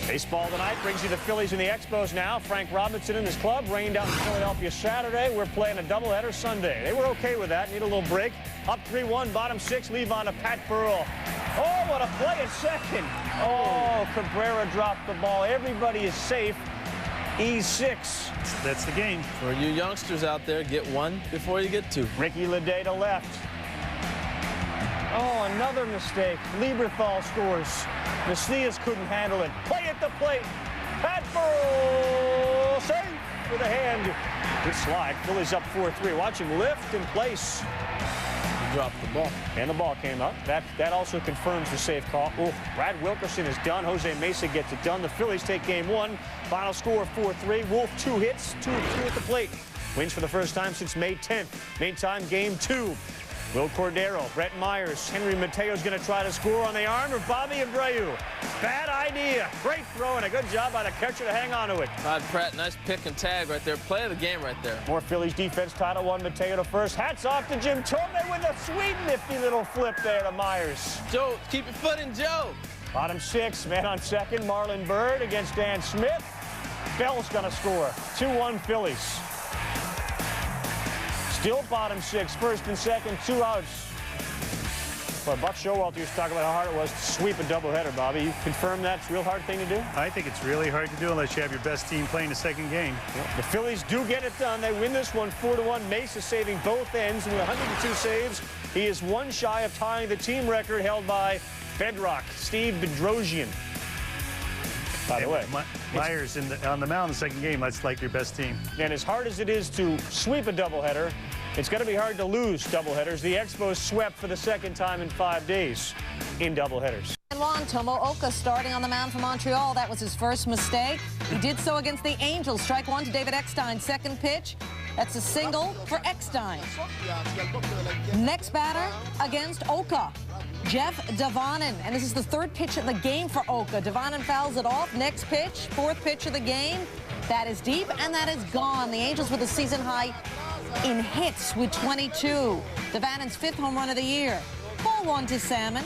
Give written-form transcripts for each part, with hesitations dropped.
Baseball tonight brings you the Phillies and the Expos now. Frank Robinson and his club rained out in Philadelphia Saturday. We're playing a doubleheader Sunday. They were okay with that. Need a little break. Up 3-1, bottom 6, leave on to Pat Burrell. Oh, what a play at second. Oh, Cabrera dropped the ball. Everybody is safe. E6. That's the game. For you youngsters out there, get one before you get two. Ricky Ledee to left. Oh, another mistake. Lieberthal scores. Macias couldn't handle it. Play at the plate. Pat Burrell safe with a hand. Good slide. Phillies up 4-3. Watch him lift in place. He dropped the ball. And the ball came up. That also confirms the safe call. Oh, Brad Wilkerson is done. Jose Mesa gets it done. The Phillies take game 1. Final score 4-3. Wolf 2 hits, 2 at the plate. Wins for the first time since May 10th. Meantime, game 2. Will Cordero, Brett Myers, Henry Mateo's going to try to score on the arm of Bobby Abreu. Bad idea. Great throw and a good job by the catcher to hang on to it. Todd Pratt, nice pick and tag right there. Play of the game right there. More Phillies defense. Title 1, Mateo to first. Hats off to Jim Thome with a sweet, nifty little flip there to Myers. Joe, keep your foot in, Joe. Bottom 6, man on second. Marlon Byrd against Dan Smith. Bell's going to score. 2-1 Phillies. Still bottom 6, first and second, 2 outs. Well, Buck Showalter used to talk about how hard it was to sweep a doubleheader, Bobby. You confirm that's a real hard thing to do? I think it's really hard to do unless you have your best team playing the second game. The Phillies do get it done. They win this one 4-1. Mesa saving both ends with 102 saves. He is 1 shy of tying the team record held by Bedrock, Steve Bedrosian. By the way, Myers on the mound in the second game, that's like your best team. And as hard as it is to sweep a doubleheader, it's going to be hard to lose doubleheaders. The Expos swept for the second time in 5 days in doubleheaders. And Tomooka starting on the mound for Montreal. That was his first mistake. He did so against the Angels. Strike 1 to David Eckstein. Second pitch. That's a single for Eckstein. Next batter against Oka, Jeff Devanen. And this is the 3rd pitch of the game for Oka. Devanen fouls it off. Next pitch, 4th pitch of the game. That is deep, and that is gone. The Angels with a season high in hits with 22. Devanen's 5th home run of the year. Ball 1 to Salmon.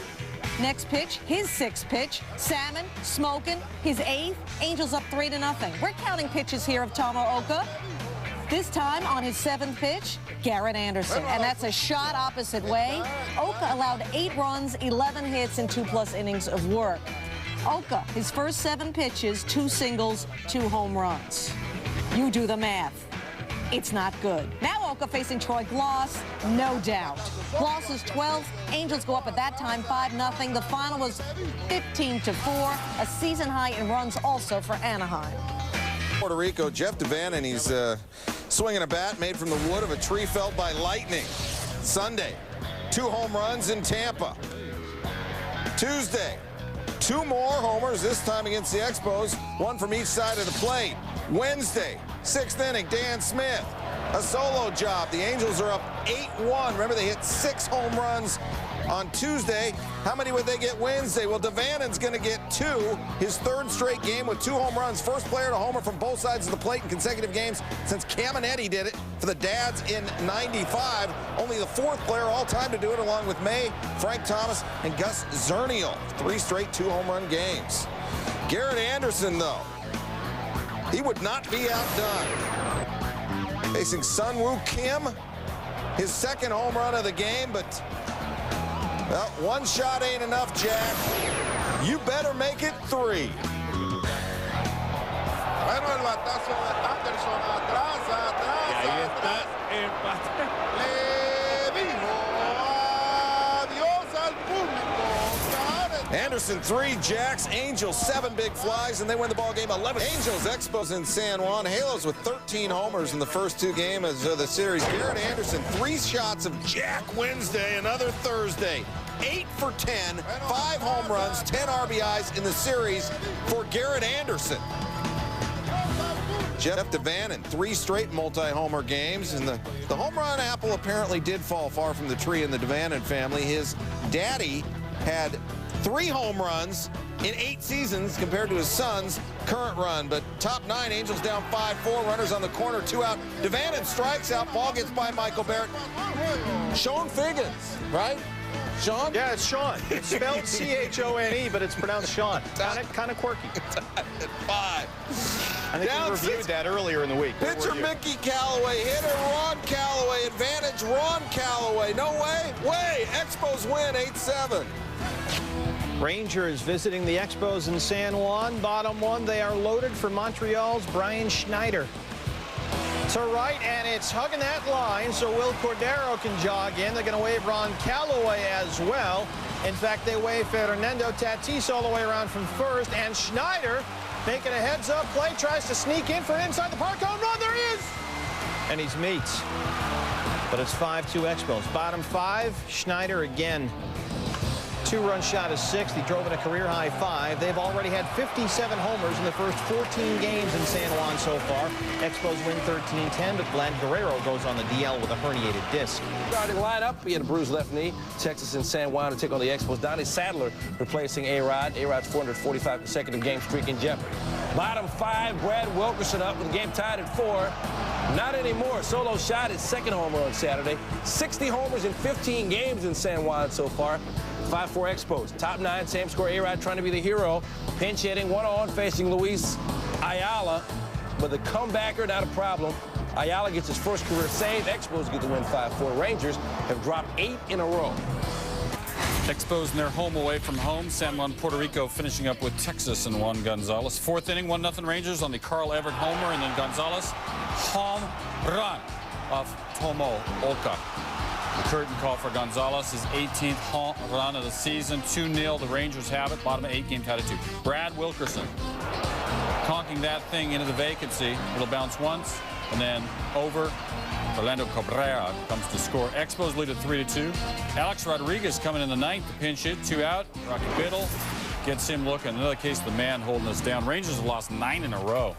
Next pitch, his 6th pitch. Salmon smoking his 8th. Angels up 3-0. We're counting pitches here of Tomooka. This time on his 7th pitch, Garrett Anderson. And that's a shot opposite way. Oka allowed 8 runs, 11 hits, and 2+ innings of work. Oka, his first 7 pitches, 2 singles, 2 home runs. You do the math. It's not good. Now Oka facing Troy Gloss, no doubt. Gloss's 12th. Angels go up at that time 5-0. The final was 15-4. A season high in runs also for Anaheim. Puerto Rico, Jeff Devanen, he's swinging a bat made from the wood of a tree felled by lightning. Sunday, 2 home runs in Tampa. Tuesday, 2 more homers, this time against the Expos, 1 from each side of the plate. Wednesday, 6th inning, Dan Smith, a solo job. The Angels are up 8-1. Remember, they hit 6 home runs on Tuesday. How many would they get Wednesday? Well, Devanen's going to get 2. His 3rd straight game with 2 home runs. First player to homer from both sides of the plate in consecutive games since Caminetti did it for the Dads in '95. Only the 4th player all time to do it, along with May, Frank Thomas, and Gus Zernial. 3 straight 2 home run games. Garrett Anderson, though, he would not be outdone. Facing Sun Woo Kim, his 2nd home run of the game, but well, 1 shot ain't enough, Jack. You better make it 3. Bueno, el batazo de Anderson atrás. Le dijo adiós al público. Anderson 3 jacks, Angels 7 big flies, and they win the ball game 11. Angels Expos in San Juan. Halos with 13 homers in the first 2 games of the series. Garrett Anderson, 3 shots of Jack Wednesday, another Thursday. 8 for 10, 5 home runs, 10 RBIs in the series for Garrett Anderson. Jeff Devanen, 3 straight multi-homer games, and the home run apple apparently did fall far from the tree in the Devanen family. His daddy had 3 home runs in 8 seasons compared to his son's current run. But top 9, Angels down 5-4, runners on the corner, 2 out. Devanen strikes out, ball gets by Michael Barrett. Sean Figgins, right? Sean? Yeah, it's Sean. It's spelled C-H-O-N-E, but it's pronounced Sean. Kind of quirky. 5. I think we reviewed that earlier in the week. Pitcher Mickey Callaway, hitter Ron Callaway, advantage Ron Callaway. No way? Way! Expos win 8-7. Rangers visiting the Expos in San Juan. Bottom one, they are loaded for Montreal's Brian Schneider. To right, and it's hugging that line, so Will Cordero can jog in. They're going to wave Ron Callaway as well. In fact, they wave Fernando Tatis all the way around from first, and Schneider making a heads-up play, tries to sneak in for an inside the park home run. There he is! And he's meets. But it's 5-2 Expos. Bottom 5, Schneider again. 2-run shot is 6th. He drove in a career-high 5. They've already had 57 homers in the first 14 games in San Juan so far. Expos win 13-10, but Vlad Guerrero goes on the DL with a herniated disc. Starting lineup, he had a bruised left knee. Texas and San Juan to take on the Expos. Donnie Sadler replacing A-Rod. A-Rod's 445 consecutive game streak in jeopardy. Bottom 5, Brad Wilkerson up with the game tied at 4. Not anymore. Solo shot his second homer on Saturday. 60 homers in 15 games in San Juan so far. 5-4 Expos. Top 9, same score. A-Rod trying to be the hero. Pinch hitting, 1-on facing Luis Ayala. But the comebacker, not a problem. Ayala gets his first career save. Expos get the win 5-4. Rangers have dropped 8 in a row. Expos in their home away from home. San Juan, Puerto Rico finishing up with Texas and Juan Gonzalez. 4th inning, 1-0 Rangers on the Carl Everett homer, and then Gonzalez home run off Tomo Oka. The curtain call for Gonzalez, his 18th home run of the season. 2-0, the Rangers have it. Bottom of 8, game tied at 2. Brad Wilkerson conking that thing into the vacancy. It'll bounce once and then over. Orlando Cabrera comes to score. Expos lead at 3-2. Alex Rodriguez coming in the 9th. The pinch hit, 2 out. Rocky Biddle gets him looking. Another case of the man holding us down. Rangers have lost 9 in a row.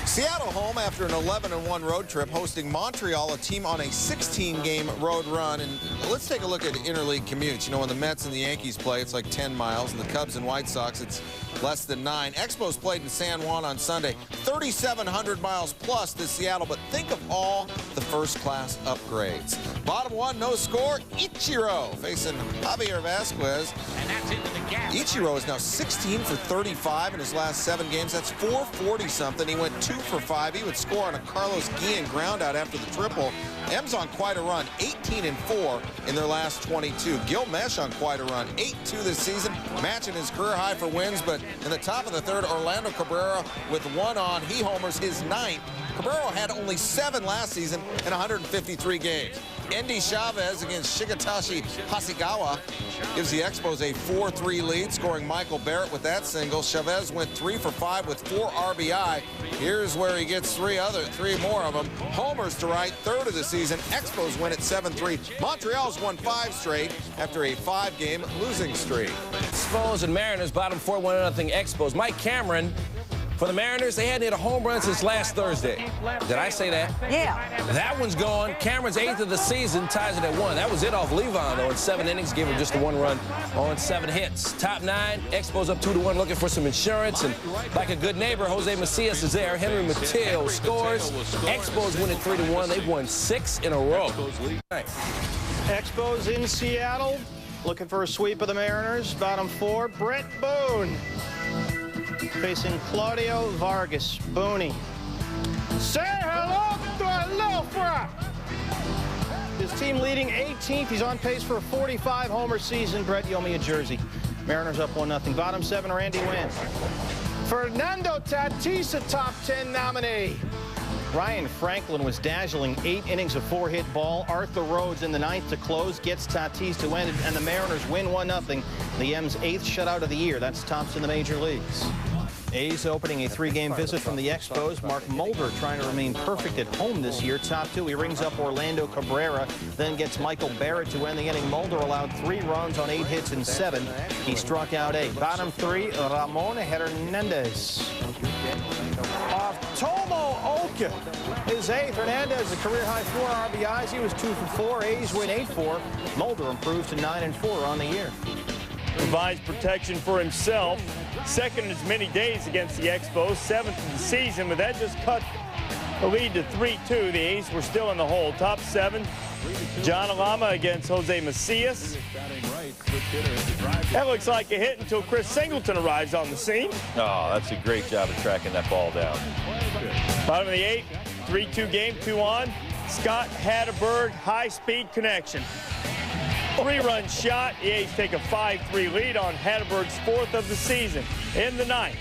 Seattle home after an 11-1 road trip, hosting Montreal, a team on a 16-game road run. And let's take a look at interleague commutes. You know, when the Mets and the Yankees play, it's like 10 miles, and the Cubs and White Sox, it's less than 9. Expos played in San Juan on Sunday, 3,700 miles plus to Seattle, but think of all the first-class upgrades. Bottom 1, no score, Ichiro facing Javier Vasquez. And that's into the gap. Ichiro is now 16 for 35 in his last 7 games. That's 440-something. He went 2 for 5. He would score on a Carlos Guillen ground out after the triple. M's on quite a run, 18-4 in their last 22. Gil Mesh on quite a run, 8-2 this season, matching his career high for wins. But in the top of the 3rd, Orlando Cabrera with 1 on. He homers his 9th. Cabrera had only 7 last season in 153 games. Endy Chavez against Shigetashi Hasegawa gives the Expos a 4-3 lead, scoring Michael Barrett with that single. Chavez went 3 for 5 with 4 RBI. Here's where he gets 3 more of them. Homers to right, 3rd of the season. Expos win at 7-3. Montreal's won 5 straight after a 5-game losing streak. Expos and Mariners, bottom 4, 1-0 Expos. Mike Cameron. For the Mariners, they hadn't hit a home run since last Thursday. Did I say that? Yeah. That one's gone. Cameron's 8th of the season, ties it at 1. That was it off Levon, though, in 7 innings, gave him just a 1 run on 7 hits. Top 9, Expos up 2-1, looking for some insurance. And like a good neighbor, Jose Macias is there. Henry Mateo scores. Expos win at 3-1. They've won 6 in a row. Expos in Seattle, looking for a sweep of the Mariners. Bottom 4, Brett Boone facing Claudio Vargas. Booney. Say hello to Alofa! His team leading 18th. He's on pace for a 45-homer season. Brett, you owe me a jersey. Mariners up 1-0. Bottom 7, Randy wins. Fernando Tatis, a top 10 nominee. Ryan Franklin was dazzling, 8 innings of 4-hit ball. Arthur Rhodes in the 9th to close, gets Tatis to end it, and the Mariners win 1-0. The M's 8th shutout of the year. That's tops in the major leagues. A's opening a 3-game visit from the Expos. Mark Mulder trying to remain perfect at home this year. Top 2, he rings up Orlando Cabrera, then gets Michael Barrett to end the inning. Mulder allowed 3 runs on 8 hits in 7. He struck out 8. Bottom 3, Ramon Hernandez. Tomo Oka, his 8th. Hernandez, a career-high 4 RBIs. He was 2 for 4. A's win 8-4. Mulder improves to 9-4 on the year. Provides protection for himself. 2nd in as many days against the Expos. 7th of the season, but that just cut the lead to 3-2. The A's were still in the hole. Top 7, John Alama against Jose Macias. That looks like a hit until Chris Singleton arrives on the scene. Oh, that's a great job of tracking that ball down. Bottom of the 8th, 3-2 game, 2 on. Scott Hatterberg, high-speed connection. 3-run shot. The A's take a 5-3 lead on Hatterberg's 4th of the season. In the 9th,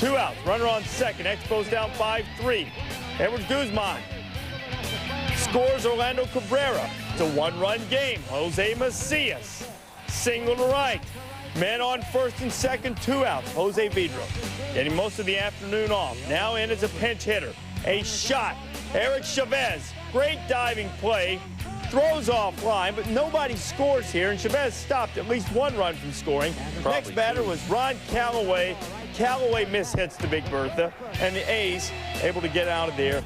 2 outs, runner on second. Expos down 5-3. Edwards Guzman scores Orlando Cabrera. It's a 1-run game. Jose Macias, single to right. Men on first and second, 2 outs. Jose Vidro getting most of the afternoon off. Now in as a pinch hitter. A shot. Eric Chavez, great diving play. Throws offline, but nobody scores here, and Chavez stopped at least 1 run from scoring. Next batter was Ron Callaway. Callaway mishits the Big Bertha, and the A's able to get out of there.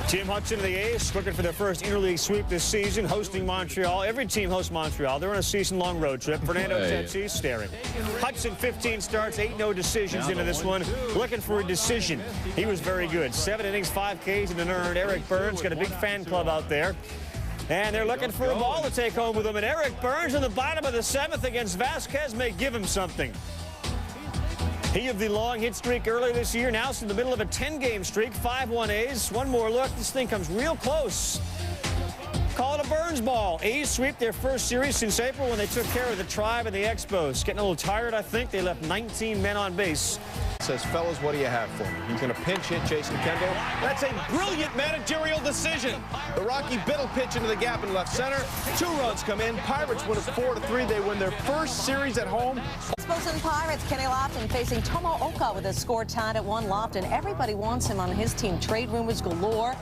Tim Hudson of the A's looking for their first interleague sweep this season, hosting Montreal. Every team hosts Montreal. They're on a season-long road trip. Fernando Tatis staring. Hudson, 15 starts, 8 no decisions into this one. Looking for a decision. He was very good. 7 innings, 5 Ks, and an earned. Eric Burns got a big fan club out there. And they're looking for a ball to take home with them. And Eric Burns in the bottom of the 7th against Vasquez may give him something. He of the long hit streak earlier this year, now it's in the middle of a 10-game streak, 5-1 A's. One more look, this thing comes real close. Call it a Burns ball. A's sweep their first series since April when they took care of the Tribe and the Expos. Getting a little tired, I think. They left 19 men on base. Says, fellas, what do you have for me? He's going to pinch hit Jason Kendall. That's a brilliant managerial decision. The Rocky Biddle pitch into the gap in left center. 2 runs come in. Pirates win it 4-3. They win their first series at home. Expos and Pirates, Kenny Lofton facing Tomo Oka with a score tied at 1. Lofton, everybody wants him on his team. Trade rumors galore.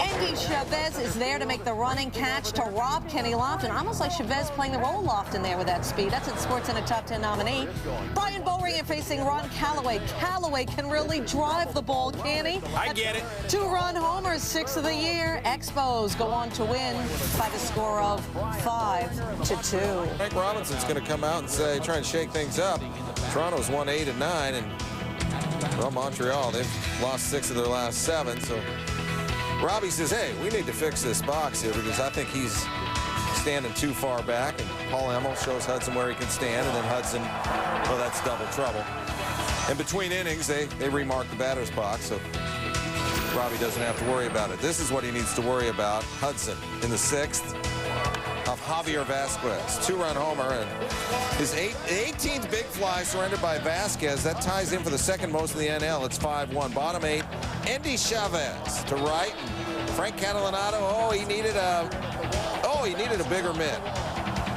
Andy Chavez is there to make the running catch to rob Kenny Lofton. Almost like Chavez playing the role of Lofton there with that speed. That's in SportsCenter Top 10 nominee. Brian Boehringer facing Ron Callaway. Callaway can really drive the ball, can he? I get it. 2-run homers, 6th of the year. Expos go on to win by the score of 5-2. Frank Robinson's going to come out and say, try and shake things up. Toronto's won 8 and 9, and well, Montreal, they've lost 6 of their last 7. So Robbie says, hey, we need to fix this box here because I think he's standing too far back. And Paul Emmel shows Hudson where he can stand, and then Hudson, well, that's double trouble. And between innings, they remark the batter's box, so Robbie doesn't have to worry about it. This is what he needs to worry about. Hudson in the 6th of Javier Vasquez. 2-run homer, and his 18th big fly surrendered by Vasquez. That ties in for the 2nd most in the NL. It's 5-1. Bottom 8, Andy Chavez to right. Frank Catalanato, he needed a bigger mitt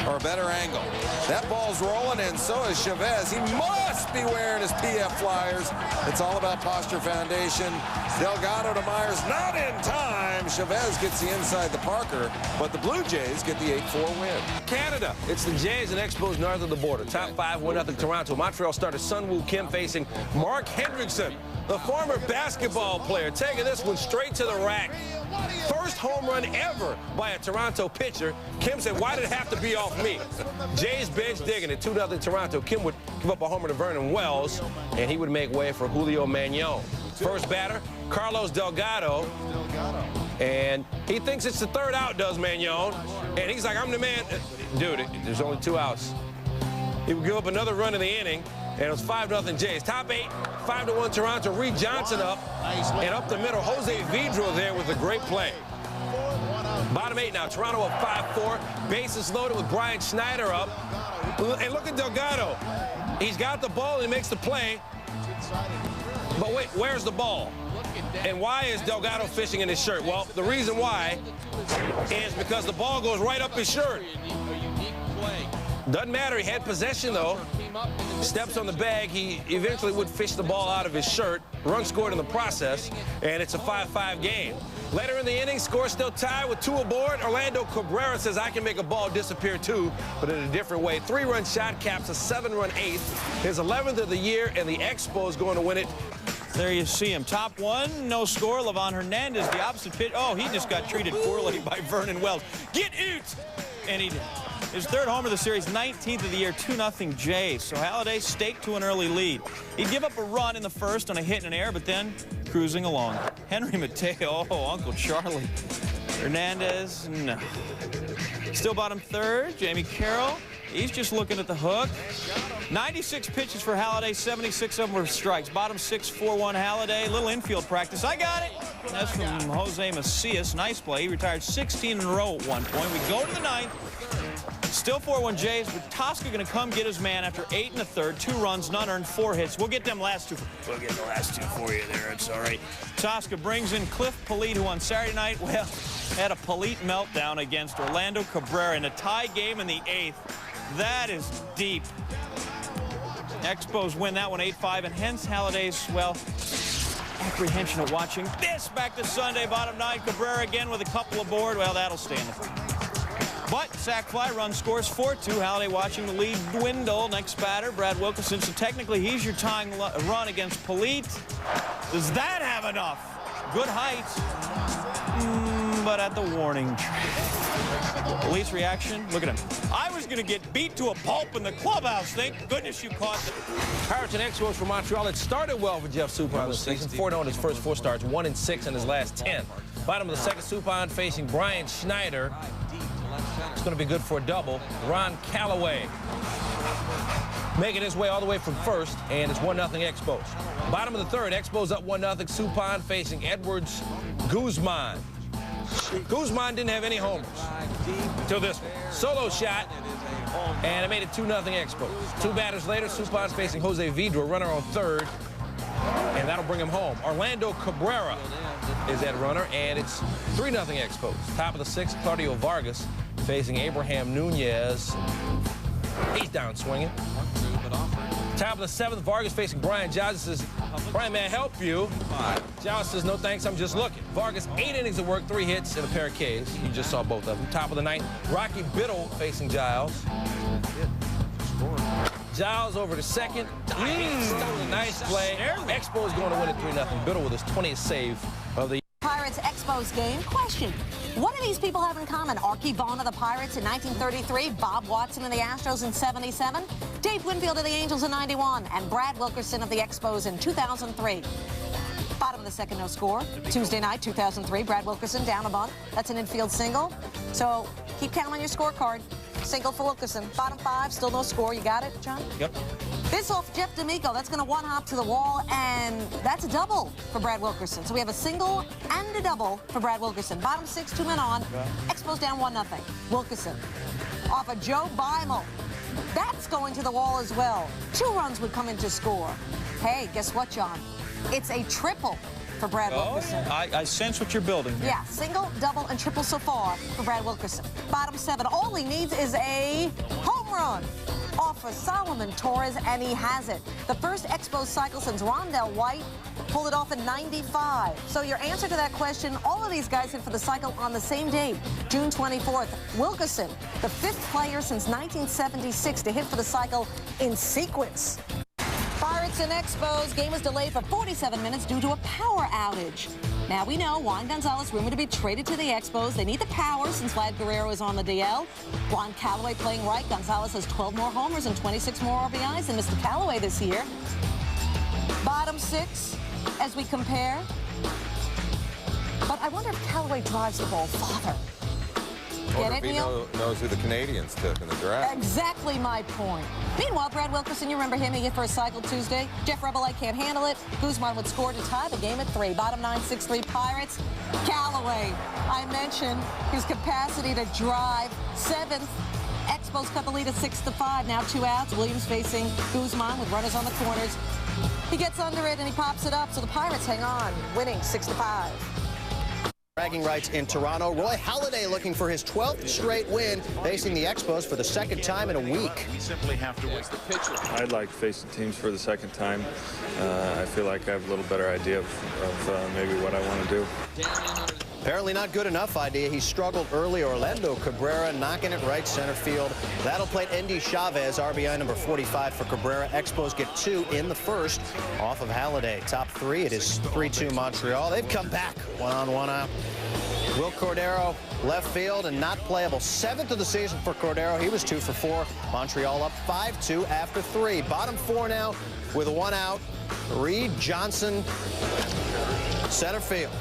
or a better angle. That ball's rolling, and so is Chavez. He must be wearing his PF Flyers. It's all about posture foundation. Delgado to Myers, not in time. Chavez gets the inside the Parker, but the Blue Jays get the 8-4 win. Canada, it's the Jays and Expos north of the border. Top 5, 1-0 Toronto. Montreal starter Sun Woo Kim facing Mark Hendrickson, the former basketball player, taking this one straight to the rack. First home run ever by a Toronto pitcher. Kim said, why did it have to be off me? Jays bench digging it, 2-0 Toronto. Kim would give up a homer to Vernon Wells, and he would make way for Julio Magnon. First batter, Carlos Delgado. And he thinks it's the 3rd out, does Magnon. And he's like, I'm the man. Dude, there's only 2 outs. He would give up another run in the inning, and it was 5-0 Jays. Top 8, 5-1 Toronto. Reed Johnson up, and up the middle, Jose Vidro there with a great play. Bottom 8 now, Toronto up 5-4. Bases loaded with Brian Schneider up. And look at Delgado. He's got the ball and he makes the play. But wait, where's the ball? And why is Delgado fishing in his shirt? Well, the reason why is because the ball goes right up his shirt. Doesn't matter, he had possession though. Steps on the bag, he eventually would fish the ball out of his shirt. Run scored in the process, and it's a 5-5 game. Later in the inning, score still tied with 2 aboard. Orlando Cabrera says, I can make a ball disappear too, but in a different way. 3-run shot caps a 7-run 8th. His 11th of the year, and the Expos going to win it. There you see him. Top 1, no score. Levon Hernandez, the opposite pitch. Oh, he just got treated poorly by Vernon Wells. Get out! And he did. His 3rd homer of the series, 19th of the year, 2-0 Jays. So Halladay staked to an early lead. He'd give up a run in the 1st on a hit and an error, but then cruising along. Henry Mateo, oh, Uncle Charlie. Hernandez, no. Still bottom third, Jamie Carroll. He's just looking at the hook. 96 pitches for Halladay, 76 of them were strikes. Bottom 6, 4-1 Halladay. Little infield practice. I got it. That's from Jose Macias. Nice play. He retired 16 in a row at one point. We go to the ninth. Still 4-1 Jays, but Tosca going to come get his man after 8 1/3, 2 runs, none earned, 4 hits. We'll get them last two. We'll get the last two for you there. It's all right. Tosca brings in Cliff Polite, who on Saturday night, well, had a Polite meltdown against Orlando Cabrera in a tie game in the 8th. That is deep. Expos win that one 8-5, and hence Halladay's, well, apprehension of watching this. Back to Sunday, bottom 9. Cabrera again with a couple aboard. Well, that'll stand. But sac fly run scores 4-2. Halladay watching the lead dwindle. Next batter, Brad Wilkerson. So technically, he's your tying run against Polite. Does that have enough? Good height, but at the warning track. Polite's reaction, look at him. I was going to get beat to a pulp in the clubhouse. Thank goodness you caught the... Pirates and Expos for Montreal. It started well for Jeff Suppan this season. 4-0 in his first 4 starts, 1-6 in his last 10. Bottom of the second, Suppan facing Brian Schneider. It's going to be good for a double. Ron Callaway making his way all the way from first, and it's 1-0 Expos. Bottom of the third, Expos up 1-0. Suppan facing Edwards Guzman. Guzman didn't have any homers until this one. Solo shot, and it made it 2-0 Expos. 2 batters later, Suppan's facing Jose Vidra, runner on third, and that'll bring him home. Orlando Cabrera is that runner, and it's 3-0 Expos. Top of the 6th, Claudio Vargas facing Abraham Nunez. He's down swinging. Top of the 7th, Vargas facing Brian Johnson. Says, Brian, may I help you? Johnson says, no thanks, I'm just looking. Vargas, 8 innings of work, 3 hits, and a pair of Ks. You just saw both of them. Top of the 9th, Rocky Biddle facing Giles. Giles over to second. A nice play. Expos going to win it 3-0. Biddle with his 20th save of the Pirates Expos game. Question. What do these people have in common? Archie Vaughn of the Pirates in 1933, Bob Watson of the Astros in 77, Dave Winfield of the Angels in 91, and Brad Wilkerson of the Expos in 2003. Bottom of the second, no score. Tuesday night, 2003, Brad Wilkerson down a bunt. That's an infield single. So keep counting on your scorecard. Single for Wilkerson. Bottom 5, still no score. You got it, John? Yep. This off Jeff D'Amico. That's going to one-hop to the wall, and that's a double for Brad Wilkerson. So we have a single and a double for Brad Wilkerson. Bottom 6, 2 men on. Expos down 1-0. Wilkerson off of Joe Beimel. That's going to the wall as well. 2 runs would come in to score. Hey, guess what, John? It's a triple for Brad Wilkerson. I sense what you're building here. Yeah, single, double, and triple so far for Brad Wilkerson. Bottom 7, all he needs is a home run off of Solomon Torres, and he has it. The first Expos cycle since Rondell White pulled it off in '95. So your answer to that question, all of these guys hit for the cycle on the same date, June 24th. Wilkerson, the 5th player since 1976 to hit for the cycle in sequence. Pirates and Expos. Game was delayed for 47 minutes due to a power outage. Now we know Juan Gonzalez rumored to be traded to the Expos. They need the power since Vlad Guerrero is on the DL. Juan Callaway playing right. Gonzalez has 12 more homers and 26 more RBIs than Mr. Callaway this year. Bottom 6 as we compare. But I wonder if Callaway drives the ball farther. Get it, Neil? Knows who the Canadians took in the draft. Exactly my point. Meanwhile, Brad Wilkerson, you remember him. He hit for a cycle Tuesday. Jeff Rebelite can't handle it. Guzman would score to tie the game at 3. Bottom 9, 6-3 Pirates. Callaway, I mentioned his capacity to drive. 7th. Expos cut the lead at 6-5. Now 2 outs. Williams facing Guzman with runners on the corners. He gets under it and he pops it up. So the Pirates hang on, winning 6-5. Bragging rights in Toronto. Roy Halladay looking for his 12th straight win, facing the Expos for the 2nd time in a week. We simply have to win the pitcher. I'd like to face the teams for the 2nd time. I feel like I have a little better idea of maybe what I want to do. Apparently not good enough idea. He struggled early. Orlando Cabrera knocking it right center field. That'll plate Endy Chavez, RBI number 45 for Cabrera. Expos get 2 in the 1st off of Halladay. Top 3, it is 3-2 Montreal. They've come back 1-on-1 out. Will Cordero left field and not playable. 7th of the season for Cordero. He was 2 for 4. Montreal up 5-2 after 3. Bottom 4 now with 1 out. Reed Johnson, center field.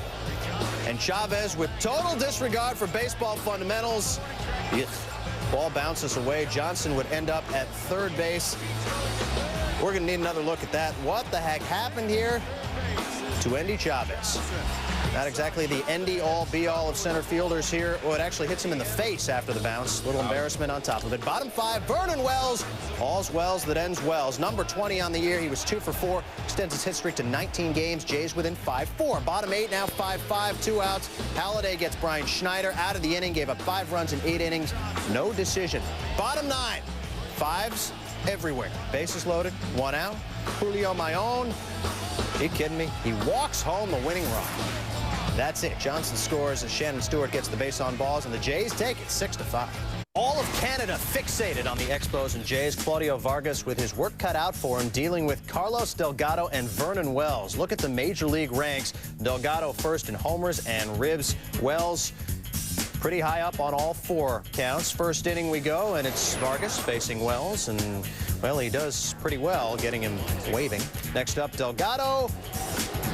And Chavez with total disregard for baseball fundamentals. Ugh. Ball bounces away. Johnson would end up at third base. We're going to need another look at that. What the heck happened here to Endy Chavez? Not exactly the Endy all-be-all of center fielders here. Oh, it actually hits him in the face after the bounce. Little embarrassment on top of it. Bottom 5, Vernon Wells. All's Wells that ends Wells. Number 20 on the year. He was 2 for 4. Extends his hit streak to 19 games. Jays within 5-4. Bottom 8 now 5-5. 2 outs. Halladay gets Brian Schneider out of the inning. Gave up 5 runs in 8 innings. No decision. Bottom 9. 5s everywhere. Bases loaded. 1 out. Julio Mayon. Are you kidding me? He walks home the winning run. That's it. Johnson scores as Shannon Stewart gets the base on balls, and the Jays take it 6-5. All of Canada fixated on the Expos and Jays. Claudio Vargas with his work cut out for him, dealing with Carlos Delgado and Vernon Wells. Look at the major league ranks. Delgado first in homers and ribs. Wells pretty high up on all 4 counts. First inning we go, and it's Vargas facing Wells, and, well, he does pretty well, getting him waving. Next up, Delgado.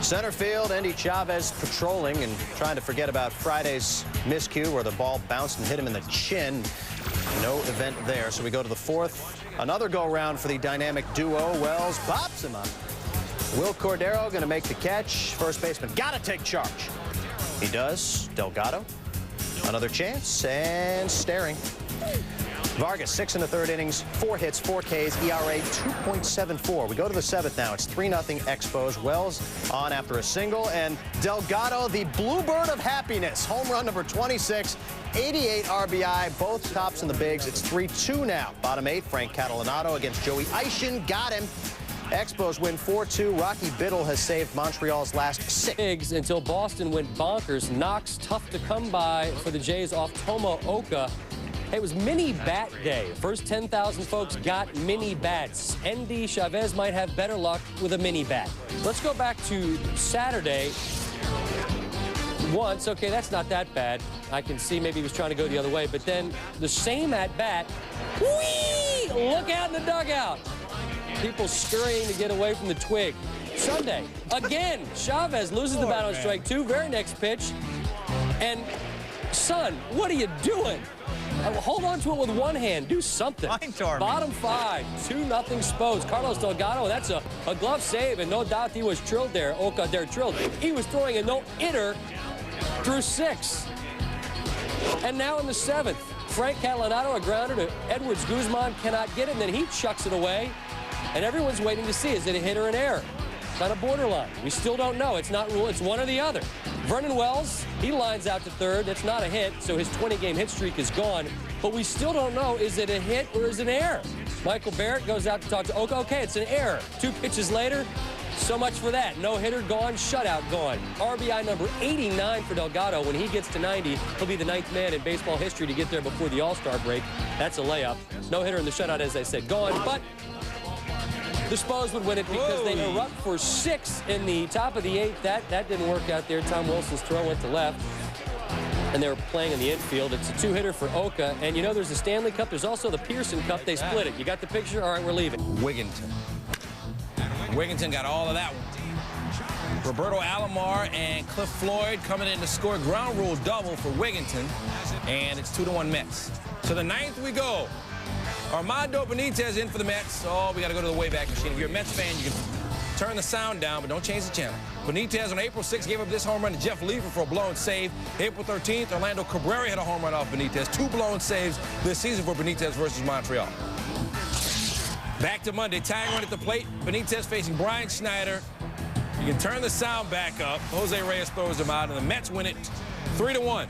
Center field, Endy Chavez patrolling and trying to forget about Friday's miscue where the ball bounced and hit him in the chin. No event there, so we go to the 4th. Another go-round for the dynamic duo. Wells bops him up. Will Cordero going to make the catch. First baseman got to take charge. He does. Delgado. Another chance, and staring. Vargas, 6 in the 3rd innings, 4 hits, 4 Ks, ERA 2.74. We go to the 7th now. It's 3-0 Expos. Wells on after a single, and Delgado, the bluebird of happiness. Home run number 26, 88 RBI, both tops in the bigs. It's 3-2 now. Bottom 8, Frank Catalanato against Joey Eishin. Got him. Expos win 4-2. Rocky Biddle has saved Montreal's last 6. Bigs until Boston went bonkers. Knox tough to come by for the Jays off Tomo-Oka. It was mini bat day. First 10,000 folks got mini bats. Endy Chavez might have better luck with a mini bat. Let's go back to Saturday. Once, okay, that's not that bad. I can see maybe he was trying to go the other way, but then the same at bat. Whee! Look out in the dugout. People scurrying to get away from the twig. Sunday, again, Chavez loses the bat on strike 2. Very next pitch. And, son, what are you doing? Hold on to it with one hand. Do something. Bottom 5, 2-0 Spos. Carlos Delgado, that's a glove save, and no doubt he was trilled there. Oka there trilled. He was throwing a no-hitter through 6. And now in the 7th, Frank Catalanato, a grounder to Edwards Guzman, cannot get it, and then he chucks it away. And everyone's waiting to see, is it a hit or an error? Kind of borderline. We still don't know. It's not rule. It's one or the other. Vernon Wells, he lines out to 3rd. It's not a hit, so his 20-game hit streak is gone. But we still don't know, is it a hit or is it an error? Michael Barrett goes out to talk to Oka. Okay, it's an error. 2 pitches later, so much for that. No hitter gone, shutout gone. RBI number 89 for Delgado. When he gets to 90, he'll be the 9th man in baseball history to get there before the All-Star break. That's a layup. No hitter in the shutout, as I said, gone. But the Spos would win it because they erupt for 6 in the top of the 8th. That didn't work out there. Tom Wilson's throw went to left. And they were playing in the infield. It's a 2-hitter for Oka. And you know there's the Stanley Cup. There's also the Pearson Cup. They split it. You got the picture? All right, we're leaving. Wigginton. Wigginton got all of that one. Roberto Alomar and Cliff Floyd coming in to score ground rule double for Wigginton. And it's 2-1 Mets. To the 9th we go. Armando Benitez in for the Mets. Oh, we got to go to the Wayback Machine. If you're a Mets fan, you can turn the sound down, but don't change the channel. Benitez on April 6th gave up this home run to Jeff Lever for a blown save. April 13th, Orlando Cabrera had a home run off Benitez. 2 blown saves this season for Benitez versus Montreal. Back to Monday, tying run at the plate. Benitez facing Brian Schneider. You can turn the sound back up. Jose Reyes throws him out, and the Mets win it 3-1.